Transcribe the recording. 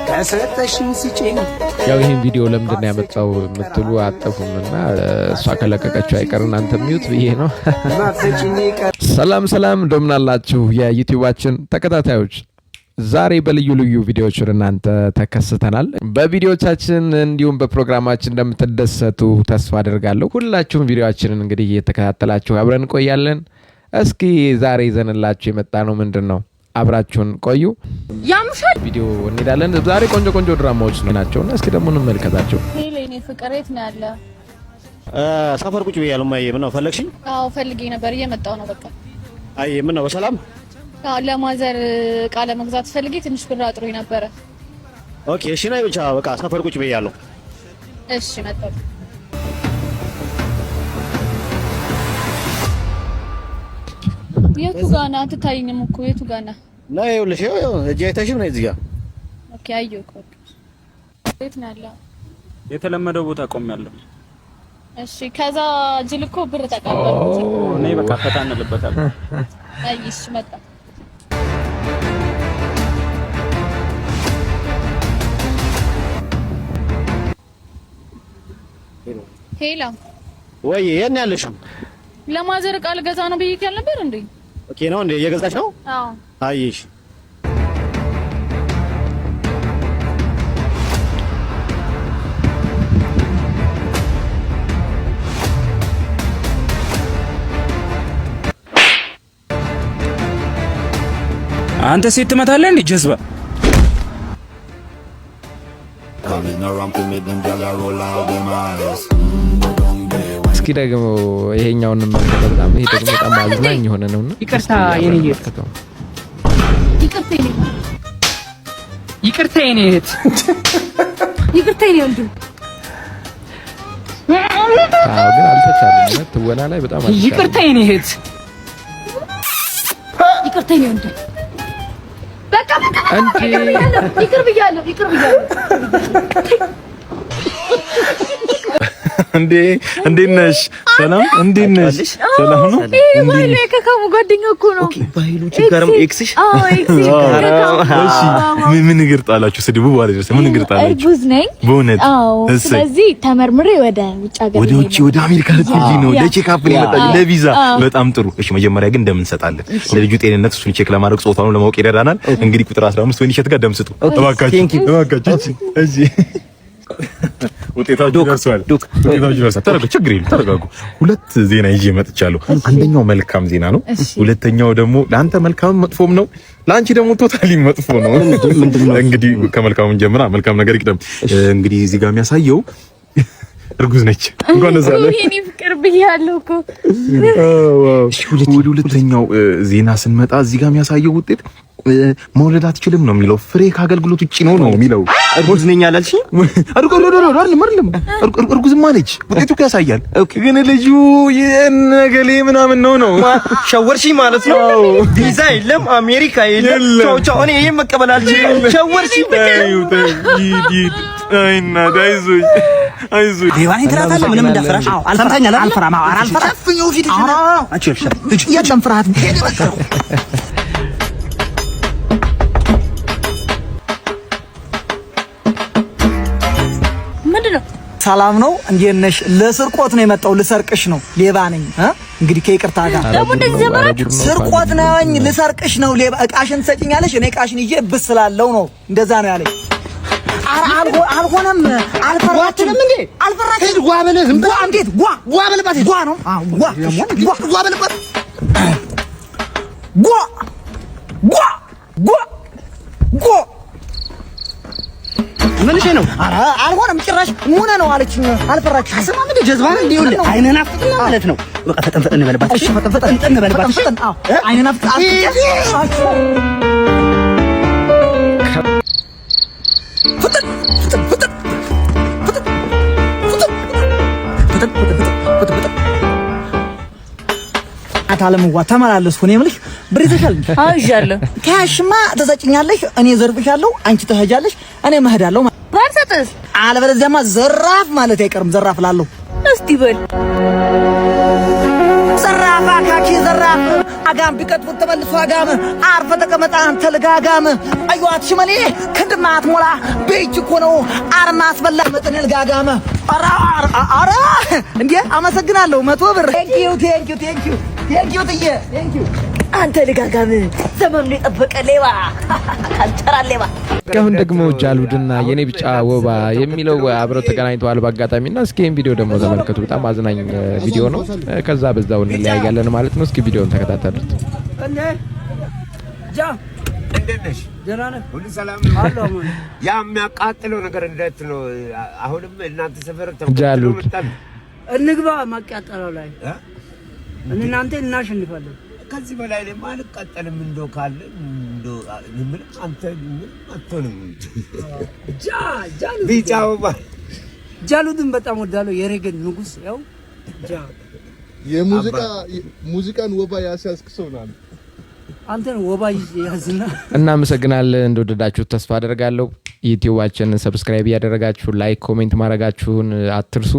ከሰጠሽኝ ስጪኝ። ያው ይሄን ቪዲዮ ለምንድን ነው ያመጣው የምትሉ አጠፉምና እሷ ከለቀቀችው አይቀር እናንተ ሚዩት ብዬ ነው። ሰላም ሰላም እንደምን አላችሁ የዩቲዩባችን ተከታታዮች። ዛሬ በልዩ ልዩ ቪዲዮዎች እናንተ ተከስተናል። በቪዲዮቻችን እንዲሁም በፕሮግራማችን እንደምትደሰቱ ተስፋ አደርጋለሁ። ሁላችሁም ቪዲዮአችንን እንግዲህ እየተከታተላችሁ አብረን እንቆያለን። እስኪ ዛሬ ይዘንላችሁ የመጣ ነው ምንድነው? አብራችሁን ቆዩ። ያምሻል ቪዲዮ እንሄዳለን። ዛሬ ቆንጆ ቆንጆ ድራማዎች ናቸውና እስኪ ደግሞ እንመልከታቸው። ሄሌኔ ፍቅር የት ነው ያለ? ሰፈር ቁጭ ብያለሁ። ማየ ምን ነው ፈለግሽኝ? አዎ ፈልጌ ነበር፣ እየመጣሁ ነው። በቃ አይ ምን ነው በሰላም? አዎ ለማዘር ቃለ መግዛት ፈልጌ ትንሽ ብር አጥሮኝ ነበር። ኦኬ እሺ ነይ ብቻ በቃ ሰፈር ቁጭ ብያለሁ። እሺ መጣሁ። የቱ ጋር ነህ? አትታይኝም እኮ የቱ ጋር ነህ? ነው ይኸውልሽ፣ ይኸው እጄ አይተሽም ነው እዚህ ጋር። ኦኬ አየሁ እኮ። የት ነው ያለው? የተለመደው ቦታ ቆሜያለሁ። እሺ ከዛ ጅል እኮ ብር ተቀበልኩት። እኔ በቃ ፈታ እንልበታለን። አይ እሺ መጣሁ። ሄሎ ወይ የት ነው ያለሽው? ለማዘር ቃል ገዛ ነው ብዬሽ ነበር እንዴ? ኦኬ ነው እንዴ? እየገዛች ነው? አዎ አይሽ አንተ ሴት ትመታለህ እንዴ ጀዝባ? እስኪ ደግሞ ይሄኛውን እንመልከት። በጣም ይሄ ደግሞ በጣም አዝናኝ የሆነ ነውና ይቅርታ የኔ እህት፣ ይቅርታ የኔ እህት፣ ይቅርታ የኔ ወንድም። አዎ ግን አልተቻለም። ትወና ላይ በጣም አልተቻለም። ይቅርታ የኔ እህት፣ ይቅርታ የኔ ወንድም። በቃ ይቅር ብያለሁ። እንዴ እንዴት ነሽ? ሰላም እንዴት ነሽ? ሰላም ነው። ባይሉ የከካሙ ጓደኛ እኮ ነው። ኦኬ ባይሉ ችግርም ኤክስሽ? አዎ ኤክስሽ። እሺ ምን ንግር ጣላችሁ? ስድቡ ባለ ደረሰ ምን ንግር ጣላችሁ? እርጉዝ ነኝ በእውነት? አዎ። ስለዚህ ተመርምሬ ወደ ውጭ ሀገር ወደ ውጭ ወደ አሜሪካ ልትሄጂ ነው? ለቼክአፕ ነው የመጣችው? ለቪዛ? በጣም ጥሩ። እሺ መጀመሪያ ግን እንደምን እንሰጣለን? ለልጁ ጤንነት እሱን ቼክ ለማድረግ ጾታውን ለማወቅ ይረዳናል። እንግዲህ ቁጥር 15 ወይን እሸት ጋር ደም ስጡ እባካችሁ። እሺ ውጤታችሁ ደርሷል። ችግር የለም ተረጋጉ። ሁለት ዜና ይዤ መጥቻለሁ። አንደኛው መልካም ዜና ነው። ሁለተኛው ደግሞ ለአንተ መልካም መጥፎም ነው፣ ለአንቺ ደግሞ ቶታሊ መጥፎ ነው። እንግዲህ ከመልካሙ ጀምራ መልካም ነገር ይቅደም። እንግዲህ እዚህ ጋር የሚያሳየው እርጉዝ ነች። እንኳን ደስ አለሽ። የኔ ፍቅር ብያለሁ እኮ። ወደ ሁለተኛው ዜና ስንመጣ እዚህ ጋር የሚያሳየው ውጤት መውለድ አትችልም ነው የሚለው። ፍሬ ከአገልግሎት ውጪ ነው የሚለው። እርጉዝ ነኝ አላልሽ? እርጉዝማ ነች። ውጤቱ እኮ ያሳያል። ግን ልጁ የነገሌ ምናምን ነው። ሸወርሽኝ ማለት ነው። ቪዛ የለም፣ አሜሪካ የለም። ቻው እኔ ይሄን መቀበል አልችልም። ሸወርሽኝ። አይና አይዞሽ ሌዋኔ ትራታለህ። ምንም እንዳፈራሽ አልፈራኝ አልፈራም። አልፈራም ፍኛው ፊት የለም ፍርሃት። ምንድነው? ሰላም ነው። እንዴት ነሽ? ለስርቆት ነው የመጣው። ልሰርቅሽ ነው። ሌባ ነኝ። እንግዲህ ከይቅርታ ጋር ደግሞ እንደዚህ ዘመናችሁ ስርቆት ነኝ። ልሰርቅሽ ነው። ሌባ እቃሽን ትሰጪኛለሽ፣ እኔ እቃሽን ይዤ ብስላለው ነው። እንደዛ ነው ያለኝ። አልሆነም። አልፈራችንም እንዴ? አልፈራችንም። ጓ በለህ ጓ እንዴት ጓ በለባት ጓ ነው። አዎ ጓ በለባት ጓ ምንሽ ነው? አልሆነም። ጭራሽ ሙነ ነው አለችኝ። አልፈራችም። አሰማም እንደ ጀዝባ ነው። እንዴ አይነን አፍጥና ማለት ነው። በቃ ፈጠን በለባት። እሺ ፈጠን በለባት። አዎ አይነን አፍጥ አታለምዋ ተመላለስኩ። እኔ የምልሽ ብር ይዘሻል? አዎ ይዣለሁ። ካሽማ ተሰጭኛለሽ፣ እኔ ዘርፍሻለሁ፣ አንቺ ትሄጃለሽ፣ እኔ መሄዳለሁ። ባልሰጥስ? አለበለዚያማ ዘራፍ ማለት አይቀርም። ዘራፍ ላለሁ እስቲ በል ዘራፍ አካኪ ዘራፍ አጋም ቢቀጥፉት ተመልሶ አጋም አርፈ ተቀመጣ አንተ ልጋጋም አዩት ሽመሌ ክንድማት ሞላ ቤት እኮ ነው አርማ አስበላ መጠን ልጋጋም አራ እንዴ አመሰግናለሁ 100 ብር ቴንኪው ትዬ አንተ ልጋጋም ዘመኑ የጠበቀ ሌባ ካልቸራ ሌባ አሁን ደግሞ ጃሉድና የኔ ቢጫ ወባ የሚለው አብረው ተገናኝተዋል በአጋጣሚና እስኪ ይሄን ቪዲዮ ደግሞ ተመልከቱ። በጣም አዝናኝ ቪዲዮ ነው። ከዛ በዛው እንለያያለን ማለት ነው። እስኪ ቪዲዮውን ተከታተሉት። እንደነሽ ደህና ነህ? ሁሉ ሰላም ነው? ያ የሚያቃጥለው ነገር እንዴት ነው? አሁንም እናንተ ሰፈር ተወልዶ መጣን። እንግባ ማቃጠለው ላይ እናንተ እናሸንፋለን። ከዚህ በላይ ላይ ማለት ቀጠልም እንደው ካለ እንደው ምን አንተ ምን አትሆንም። ቢጫው ጃሉድን በጣም ወዳለው የሬገን ንጉስ ያው ሙዚቃን ወባ ያስያዝክሰውናል። አንተን ወባ ያዝና እናመሰግናለን። እንደወደዳችሁት ተስፋ አደርጋለሁ። ዩቲዩባችንን ሰብስክራይብ ያደረጋችሁ ላይክ ኮሜንት ማድረጋችሁን አትርሱ።